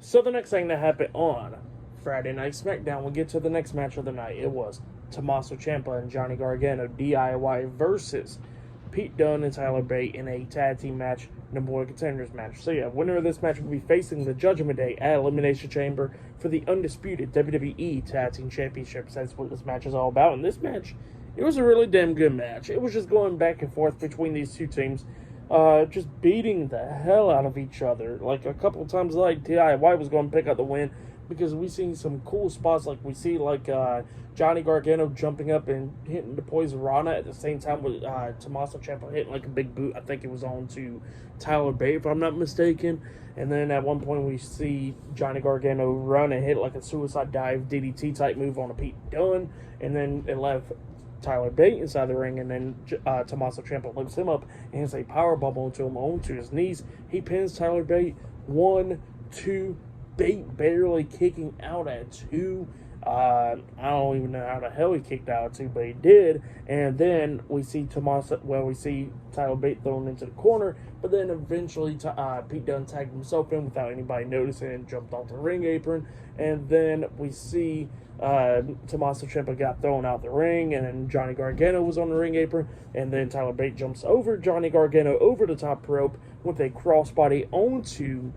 So the next thing that happened on Friday Night SmackDown, we'll get to the next match of the night. It was Tommaso Ciampa and Johnny Gargano DIY versus Pete Dunne and Tyler Bate in a tag team match, number one contenders match. So yeah, winner of this match will be facing the Judgment Day at Elimination Chamber for the undisputed WWE Tag Team Championships. That's what this match is all about. And this match, it was a really damn good match. It was just going back and forth between these two teams. Just beating the hell out of each other. Like a couple of times, like DIY was going to pick up the win because we seen some cool spots. Like we see Johnny Gargano jumping up and hitting the Poison Rana at the same time with Tommaso Ciampa hitting like a big boot. I think it was on to Tyler Bate, if I'm not mistaken. And then at one point we see Johnny Gargano run and hit like a suicide dive DDT type move on a Pete Dunne, and then it left Tyler Bate inside the ring, and then Tommaso Ciampa lifts him up and hits a power bubble onto his knees. He pins Tyler Bate 1, 2. Bate barely kicking out at 2. I don't even know how the hell he kicked out at 2, but he did. And then we see Tyler Bate thrown into the corner, but then eventually Pete Dunne tagged himself in without anybody noticing and jumped off the ring apron. And then we see Tommaso Ciampa got thrown out the ring, and then Johnny Gargano was on the ring apron, and then Tyler Bate jumps over Johnny Gargano over the top rope with a crossbody onto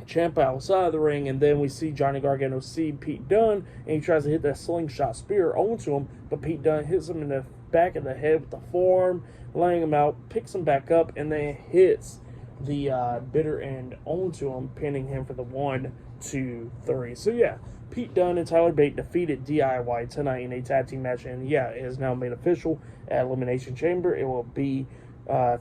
Ciampa outside of the ring, and then we see Johnny Gargano see Pete Dunne, and he tries to hit that slingshot spear onto him, but Pete Dunne hits him in the back of the head with the forearm, laying him out, picks him back up, and then hits the bitter end onto him, pinning him for the 1, 2, 3. So yeah, Pete Dunne and Tyler Bate defeated DIY tonight in a tag team match, and yeah, it is now made official at Elimination Chamber. It will be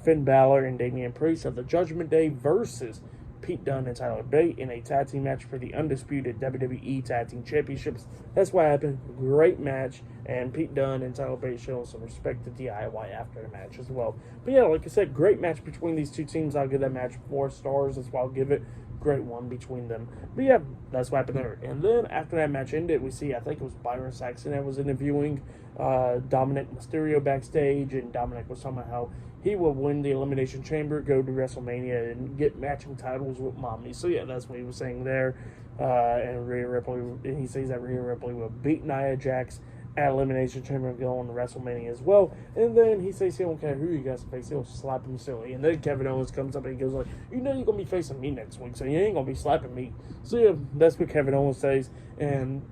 Finn Balor and Damian Priest of the Judgment Day versus Pete Dunne and Tyler Bate in a tag team match for the undisputed WWE Tag Team Championships. That's what happened. Great match, and Pete Dunne and Tyler Bate showing some respect to DIY after the match as well. But yeah, like I said, great match between these two teams. I'll give that match 4 stars. That's why I'll give it. Great one between them. But yeah, that's what happened there. And then after that match ended, we see, I think it was Byron Saxton that was interviewing Dominic Mysterio backstage, and Dominic was talking about how he will win the Elimination Chamber, go to WrestleMania, and get matching titles with Mommy. So yeah, that's what he was saying there. And Rhea Ripley, and he says that Rhea Ripley will beat Nia Jax at Elimination Chamber and go on to WrestleMania as well. And then he says he don't care who you guys face, he'll slap him silly. And then Kevin Owens comes up and he goes like, you know you're going to be facing me next week, so you ain't going to be slapping me. So yeah, that's what Kevin Owens says. And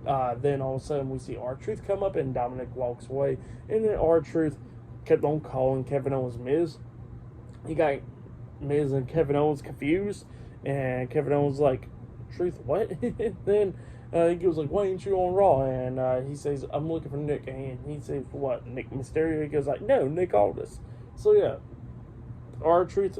then all of a sudden we see R-Truth come up and Dominic walks away. And then R-Truth kept on calling Kevin Owens Miz. He got Miz and Kevin Owens confused. And Kevin Owens like, Truth, what? Then he goes like, why ain't you on Raw? And he says, I'm looking for Nick. And he says, for what, Nick Mysterio? He goes like, no, Nick Aldis. So yeah, R-Truth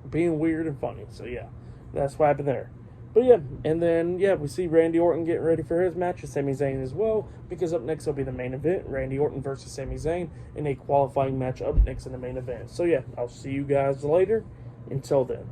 being weird and funny. So yeah, that's what happened there. But yeah, and then yeah, we see Randy Orton getting ready for his match with Sami Zayn as well, because up next will be the main event, Randy Orton versus Sami Zayn in a qualifying match up next in the main event. So yeah, I'll see you guys later. Until then.